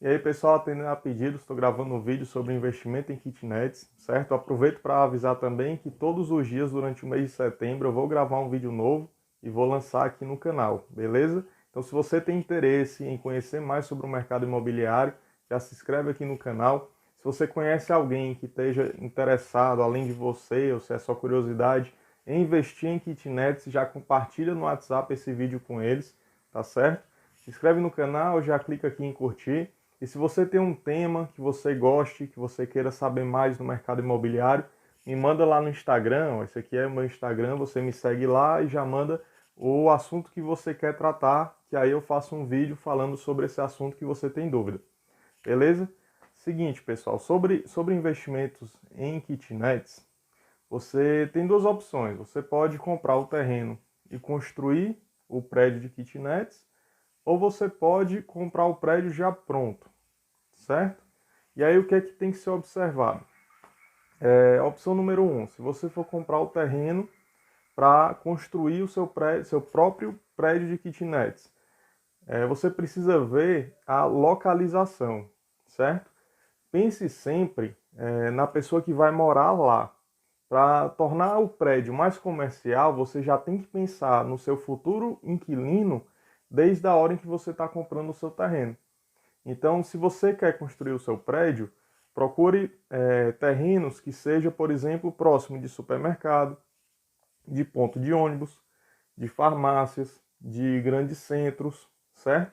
E aí, pessoal, atendendo a pedidos, estou gravando um vídeo sobre investimento em kitnets, certo? Aproveito para avisar também que todos os dias durante o mês de setembro eu vou gravar um vídeo novo e vou lançar aqui no canal, beleza? Então, se você tem interesse em conhecer mais sobre o mercado imobiliário, já se inscreve aqui no canal. Se você conhece alguém que esteja interessado, além de você, ou se é só curiosidade, em investir em kitnets, já compartilha no WhatsApp esse vídeo com eles, tá certo? Se inscreve no canal, já clica aqui em curtir. E se você tem um tema que você goste, que você queira saber mais no mercado imobiliário, me manda lá no Instagram. Esse aqui é o meu Instagram, você me segue lá e já manda o assunto que você quer tratar, que aí eu faço um vídeo falando sobre esse assunto que você tem dúvida. Beleza? Seguinte, pessoal, sobre investimentos em kitnets, você tem duas opções. Você pode comprar o terreno e construir o prédio de kitnets, ou você pode comprar o prédio já pronto, certo? E aí o que é que tem que ser observado? Opção número um, se você for comprar o terreno para construir o seu próprio prédio de kitnets, você precisa ver a localização, certo? Pense sempre na pessoa que vai morar lá. Para tornar o prédio mais comercial, você já tem que pensar no seu futuro inquilino desde a hora em que você está comprando o seu terreno. Então, se você quer construir o seu prédio, procure terrenos que seja, por exemplo, próximo de supermercado, de ponto de ônibus, de farmácias, de grandes centros, certo?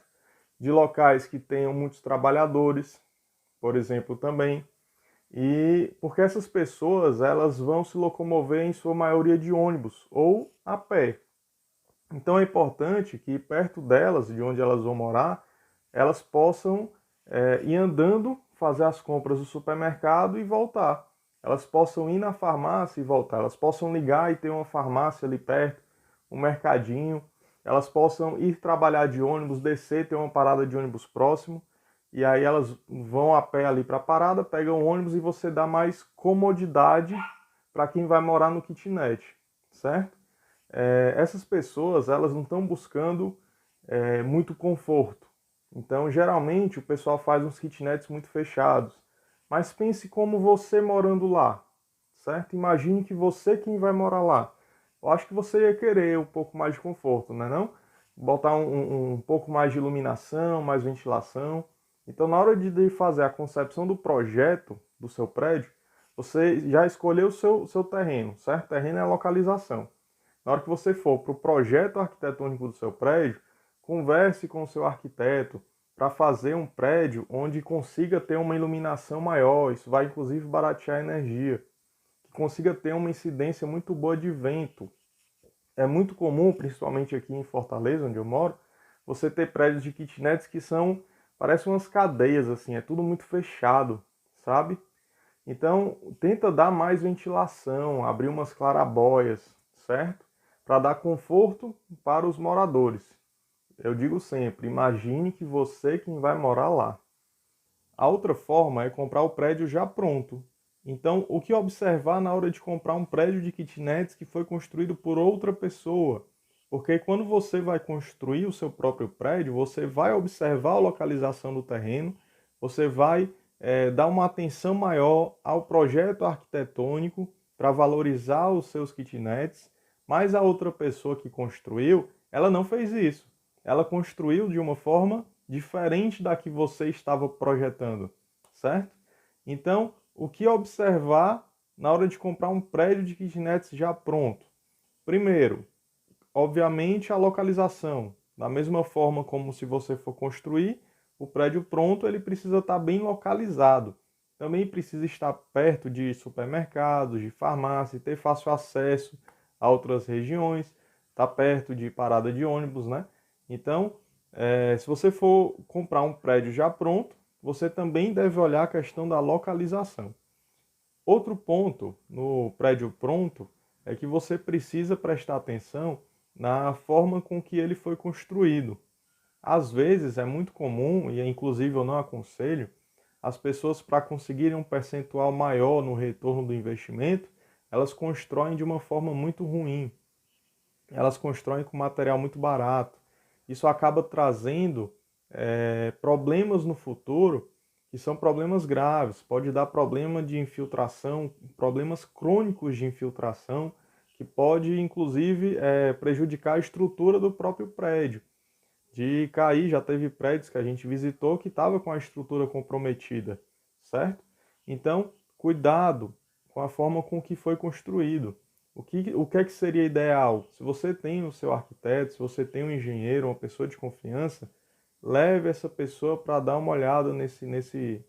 De locais que tenham muitos trabalhadores, por exemplo, também. E porque essas pessoas, elas vão se locomover em sua maioria de ônibus ou a pé. Então é importante que perto delas, de onde elas vão morar, elas possam ir andando, fazer as compras do supermercado e voltar. Elas possam ir na farmácia e voltar. Elas possam ligar e ter uma farmácia ali perto, um mercadinho. Elas possam ir trabalhar de ônibus, descer, ter uma parada de ônibus próximo. E aí elas vão a pé ali para a parada, pegam o ônibus e você dá mais comodidade para quem vai morar no kitnet, certo? Essas pessoas, elas não estão buscando muito conforto. Então, geralmente, o pessoal faz uns kitnets muito fechados. Mas pense como você morando lá, certo? Imagine que você quem vai morar lá. Eu acho que você ia querer um pouco mais de conforto, não é não? Botar um pouco mais de iluminação, mais ventilação. Então, na hora de fazer a concepção do projeto do seu prédio, você já escolheu o seu terreno, certo? Terreno é a localização. Na hora que você for para o projeto arquitetônico do seu prédio, converse com o seu arquiteto para fazer um prédio onde consiga ter uma iluminação maior. Isso vai inclusive baratear a energia. Que consiga ter uma incidência muito boa de vento. É muito comum, principalmente aqui em Fortaleza, onde eu moro, você ter prédios de kitnets que são, parecem umas cadeias assim, é tudo muito fechado, sabe? Então, tenta dar mais ventilação, abrir umas clarabóias, certo? Para dar conforto para os moradores. Eu digo sempre, imagine que você quem vai morar lá. A outra forma é comprar o prédio já pronto. Então, o que observar na hora de comprar um prédio de kitnets que foi construído por outra pessoa? Porque quando você vai construir o seu próprio prédio, você vai observar a localização do terreno, você vai dar uma atenção maior ao projeto arquitetônico para valorizar os seus kitnets, mas a outra pessoa que construiu, ela não fez isso. Ela construiu de uma forma diferente da que você estava projetando, certo? Então, o que observar na hora de comprar um prédio de kitnets já pronto? Primeiro, obviamente, a localização. Da mesma forma como se você for construir, o prédio pronto ele precisa estar bem localizado. Também precisa estar perto de supermercados, de farmácia, ter fácil acesso a outras regiões, estar perto de parada de ônibus, né? Então, se você for comprar um prédio já pronto, você também deve olhar a questão da localização. Outro ponto no prédio pronto é que você precisa prestar atenção na forma com que ele foi construído. Às vezes é muito comum, e inclusive eu não aconselho, as pessoas para conseguirem um percentual maior no retorno do investimento, elas constroem de uma forma muito ruim. Elas constroem com material muito barato. Isso acaba trazendo problemas no futuro que são problemas graves. Pode dar problema de infiltração, problemas crônicos de infiltração, que pode, inclusive, prejudicar a estrutura do próprio prédio. De cair, já teve prédios que a gente visitou que estava com a estrutura comprometida, certo? Então, cuidado com a forma com que foi construído. O que é que seria ideal? Se você tem o seu arquiteto, se você tem um engenheiro, uma pessoa de confiança, leve essa pessoa para dar uma olhada nesse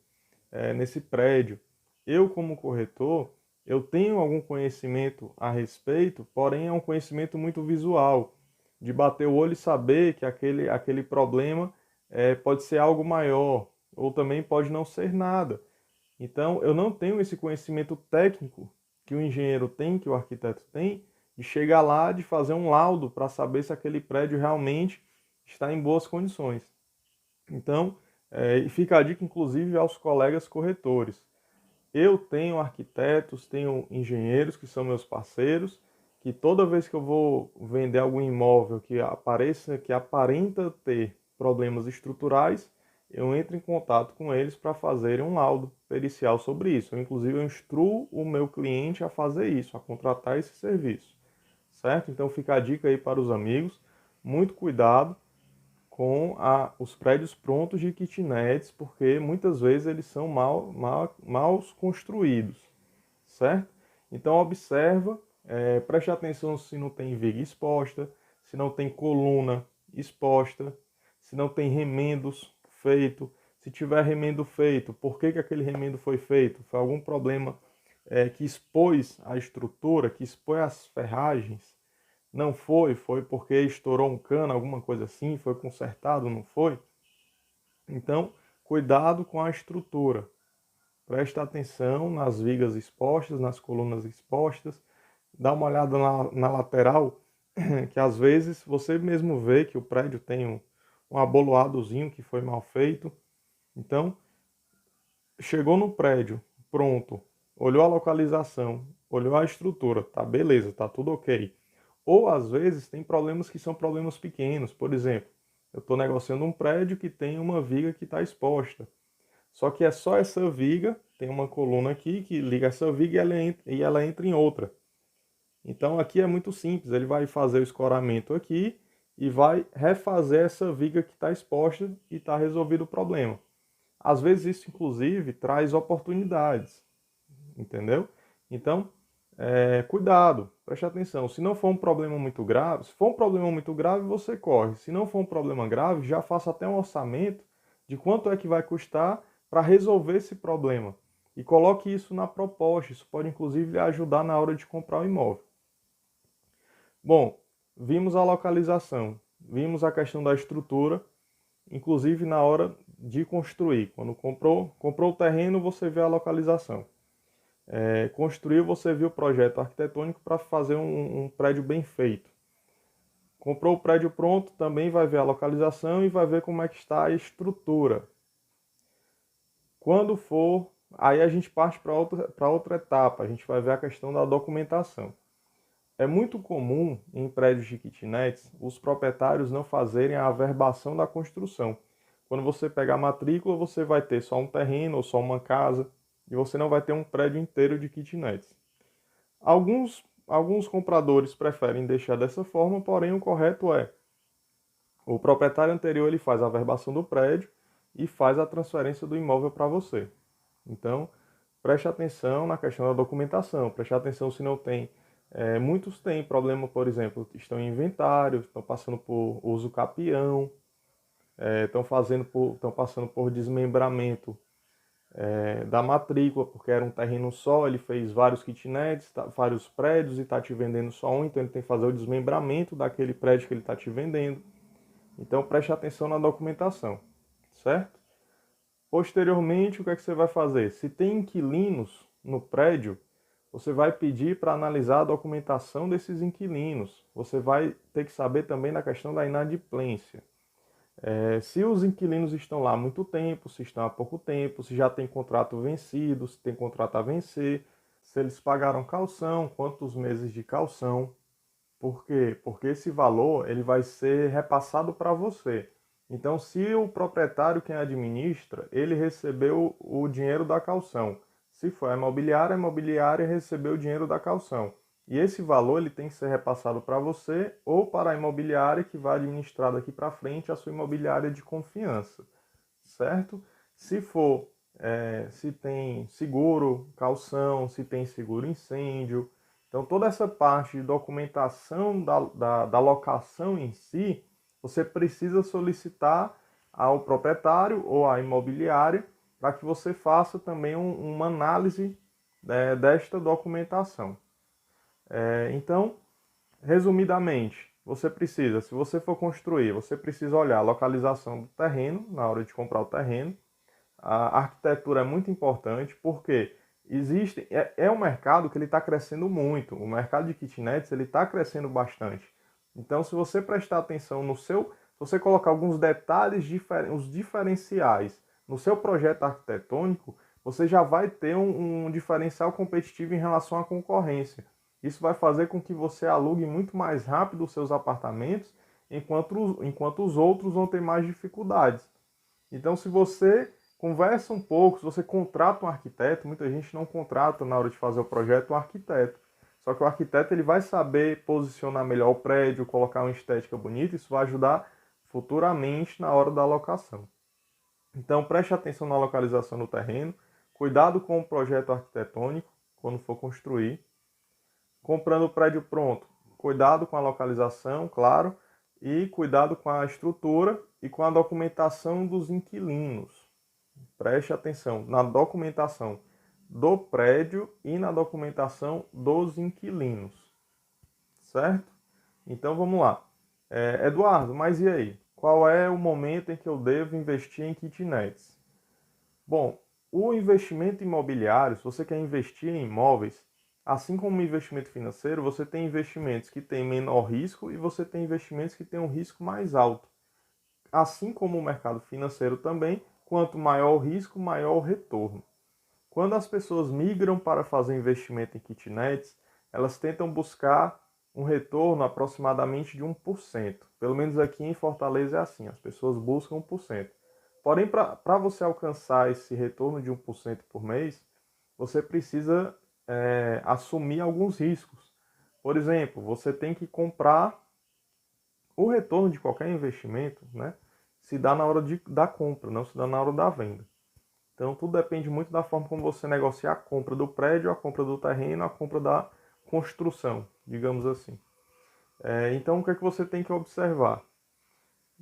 prédio. Eu, como corretor, eu tenho algum conhecimento a respeito, porém é um conhecimento muito visual, de bater o olho e saber que aquele problema pode ser algo maior, ou também pode não ser nada. Então, eu não tenho esse conhecimento técnico que o engenheiro tem, que o arquiteto tem, de chegar lá, de fazer um laudo para saber se aquele prédio realmente está em boas condições. Então, e fica a dica, inclusive, aos colegas corretores. Eu tenho arquitetos, tenho engenheiros que são meus parceiros, que toda vez que eu vou vender algum imóvel que apareça, que aparenta ter problemas estruturais, eu entro em contato com eles para fazerem um laudo pericial sobre isso. Inclusive, eu instruo o meu cliente a fazer isso, a contratar esse serviço, certo? Então, fica a dica aí para os amigos, muito cuidado com os prédios prontos de kitnets, porque muitas vezes eles são mal construídos, certo? Então observa, preste atenção se não tem viga exposta, se não tem coluna exposta, se não tem remendos feito. Se tiver remendo feito, por que aquele remendo foi feito? Foi algum problema que expôs a estrutura, que expôs as ferragens? Não foi porque estourou um cano, alguma coisa assim, foi consertado, não foi? Então, cuidado com a estrutura. Presta atenção nas vigas expostas, nas colunas expostas. Dá uma olhada na lateral, que às vezes você mesmo vê que o prédio tem um aboloadozinho que foi mal feito. Então, chegou no prédio, pronto, olhou a localização, olhou a estrutura, tá beleza, tá tudo ok. Ou às vezes tem problemas que são problemas pequenos. Por exemplo, eu estou negociando um prédio que tem uma viga que está exposta. Só que é só essa viga, tem uma coluna aqui que liga essa viga e ela entra em outra. Então aqui é muito simples, ele vai fazer o escoramento aqui e vai refazer essa viga que está exposta e está resolvido o problema. Às vezes isso inclusive traz oportunidades, entendeu? Então cuidado, preste atenção. Se não for um problema muito grave, se for um problema muito grave, você corre. Se não for um problema grave, já faça até um orçamento de quanto é que vai custar para resolver esse problema. E coloque isso na proposta. Isso pode inclusive lhe ajudar na hora de comprar o imóvel. Bom, vimos a localização, vimos a questão da estrutura, inclusive na hora de construir. Quando comprou o terreno, você vê a localização. Construiu, você viu o projeto arquitetônico para fazer um prédio bem feito. Comprou o prédio pronto, também vai ver a localização e vai ver como é que está a estrutura. Quando for, aí a gente parte para outra etapa, a gente vai ver a questão da documentação. É muito comum em prédios de kitnets os proprietários não fazerem a averbação da construção. Quando você pegar a matrícula, você vai ter só um terreno ou só uma casa, e você não vai ter um prédio inteiro de kitnets. Alguns compradores preferem deixar dessa forma, porém o correto é o proprietário anterior ele faz a averbação do prédio e faz a transferência do imóvel para você. Então, preste atenção na questão da documentação, preste atenção se não tem. Muitos têm problema, por exemplo, estão em inventário, estão passando por uso capião, estão passando por desmembramento da matrícula, porque era um terreno só, ele fez vários kitnets, vários prédios e está te vendendo só um, então ele tem que fazer o desmembramento daquele prédio que ele está te vendendo. Então preste atenção na documentação, certo? Posteriormente, o que é que você vai fazer? Se tem inquilinos no prédio, você vai pedir para analisar a documentação desses inquilinos. Você vai ter que saber também da questão da inadimplência. Se os inquilinos estão lá há muito tempo, se estão há pouco tempo, se já tem contrato vencido, se tem contrato a vencer, se eles pagaram caução, quantos meses de caução. Por quê? Porque esse valor ele vai ser repassado para você. Então, se o proprietário, quem administra, ele recebeu o dinheiro da caução. Se for a imobiliária recebeu o dinheiro da caução. E esse valor ele tem que ser repassado para você ou para a imobiliária que vai administrar daqui para frente a sua imobiliária de confiança, certo? Se for, se tem seguro, caução, se tem seguro incêndio. Então, toda essa parte de documentação da locação em si, você precisa solicitar ao proprietário ou à imobiliária para que você faça também uma análise desta documentação. Então, resumidamente, você precisa, se você for construir, você precisa olhar a localização do terreno na hora de comprar o terreno. A arquitetura é muito importante porque é um mercado que ele está crescendo muito. O mercado de kitnets ele está crescendo bastante. Então, se você prestar atenção se você colocar alguns detalhes os diferenciais no seu projeto arquitetônico, você já vai ter um diferencial competitivo em relação à concorrência. Isso vai fazer com que você alugue muito mais rápido os seus apartamentos, enquanto os outros vão ter mais dificuldades. Então, se você conversa um pouco, se você contrata um arquiteto, muita gente não contrata na hora de fazer o projeto um arquiteto. Só que o arquiteto ele vai saber posicionar melhor o prédio, colocar uma estética bonita, isso vai ajudar futuramente na hora da locação. Então, preste atenção na localização do terreno, cuidado com o projeto arquitetônico quando for construir. Comprando o prédio pronto, cuidado com a localização, claro, e cuidado com a estrutura e com a documentação dos inquilinos. Preste atenção na documentação do prédio e na documentação dos inquilinos, certo? Então vamos lá. Eduardo, mas e aí? Qual é o momento em que eu devo investir em kitnets? Bom, o investimento imobiliário, se você quer investir em imóveis, assim como o investimento financeiro, você tem investimentos que têm menor risco e você tem investimentos que têm um risco mais alto. Assim como o mercado financeiro também, quanto maior o risco, maior o retorno. Quando as pessoas migram para fazer investimento em kitnets, elas tentam buscar um retorno aproximadamente de 1%. Pelo menos aqui em Fortaleza é assim, as pessoas buscam 1%. Porém, para você alcançar esse retorno de 1% por mês, você precisa assumir alguns riscos. Por exemplo, você tem que comprar o retorno de qualquer investimento, né? Se dá na hora da compra, não se dá na hora da venda. Então, tudo depende muito da forma como você negocia a compra do prédio, a compra do terreno, a compra da construção, digamos assim. Então, o que é que você tem que observar?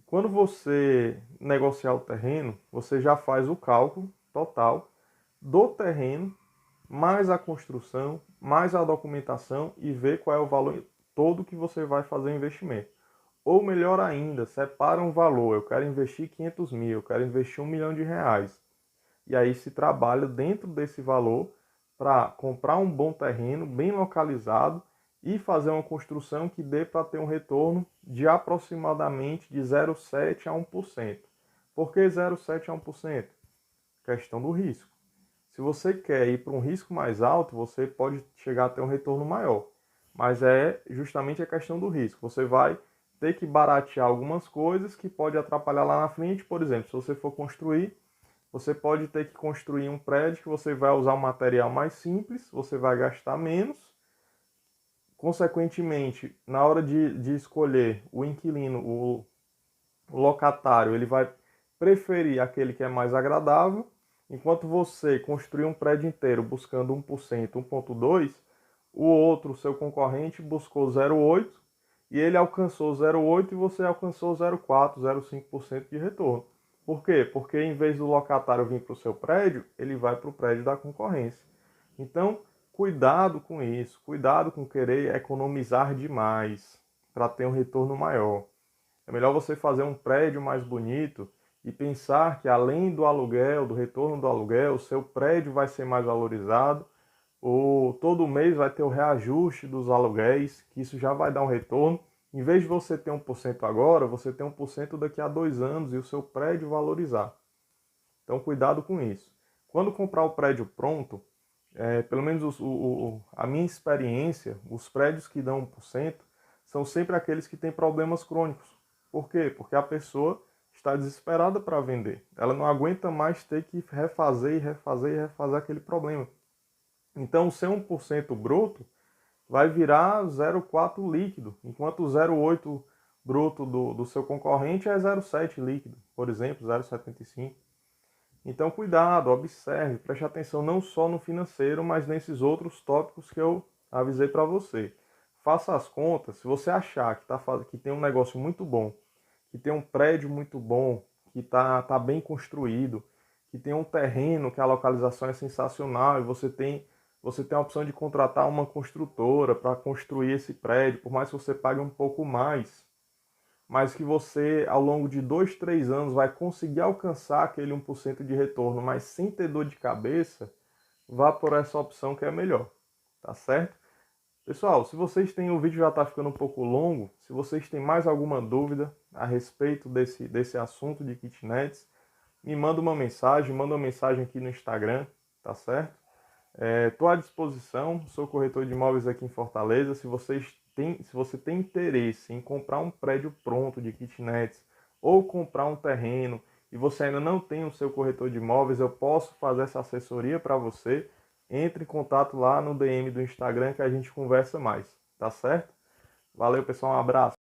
Quando você negociar o terreno, você já faz o cálculo total do terreno, mais a construção, mais a documentação e vê qual é o valor todo que você vai fazer o investimento. Ou melhor ainda, separa um valor, eu quero investir 500 mil, eu quero investir R$ 1 milhão. E aí se trabalha dentro desse valor para comprar um bom terreno, bem localizado, e fazer uma construção que dê para ter um retorno de aproximadamente de 0,7% a 1%. Por que 0,7% a 1%? Questão do risco. Se você quer ir para um risco mais alto, você pode chegar a ter um retorno maior. Mas é justamente a questão do risco. Você vai ter que baratear algumas coisas que pode atrapalhar lá na frente. Por exemplo, se você for construir, você pode ter que construir um prédio que você vai usar um material mais simples, você vai gastar menos. Consequentemente, na hora de escolher o inquilino, o locatário, ele vai preferir aquele que é mais agradável. Enquanto você construir um prédio inteiro buscando 1%, 1,2%, o outro, seu concorrente, buscou 0,8% e ele alcançou 0,8% e você alcançou 0,4%, 0,5% de retorno. Por quê? Porque em vez do locatário vir para o seu prédio, ele vai para o prédio da concorrência. Então, cuidado com isso, cuidado com querer economizar demais para ter um retorno maior. É melhor você fazer um prédio mais bonito e pensar que além do aluguel, do retorno do aluguel, o seu prédio vai ser mais valorizado, ou todo mês vai ter o reajuste dos aluguéis, que isso já vai dar um retorno. Em vez de você ter 1% agora, você tem 1% daqui a 2 anos e o seu prédio valorizar. Então cuidado com isso. Quando comprar o prédio pronto, pelo menos a minha experiência, os prédios que dão 1% são sempre aqueles que têm problemas crônicos. Por quê? Porque a pessoa está desesperada para vender. Ela não aguenta mais ter que refazer e refazer e refazer aquele problema. Então, o seu 1% bruto vai virar 0,4 líquido, enquanto o 0,8 bruto do seu concorrente é 0,7 líquido, por exemplo, 0,75. Então, cuidado, observe, preste atenção não só no financeiro, mas nesses outros tópicos que eu avisei para você. Faça as contas, se você achar que tem um negócio muito bom, que tem um prédio muito bom, que tá bem construído, que tem um terreno, que a localização é sensacional e você tem a opção de contratar uma construtora para construir esse prédio, por mais que você pague um pouco mais, mas que você, ao longo de 2, 3 anos, vai conseguir alcançar aquele 1% de retorno, mas sem ter dor de cabeça, vá por essa opção que é melhor, tá certo? Pessoal, se vocês têm, o vídeo já está ficando um pouco longo, se vocês têm mais alguma dúvida a respeito desse assunto de kitnets, me manda manda uma mensagem aqui no Instagram, tá certo? Estou à disposição, sou corretor de imóveis aqui em Fortaleza. Se você tem interesse em comprar um prédio pronto de kitnets ou comprar um terreno e você ainda não tem o seu corretor de imóveis, eu posso fazer essa assessoria para você. Entre em contato lá no DM do Instagram que a gente conversa mais, tá certo? Valeu, pessoal, um abraço.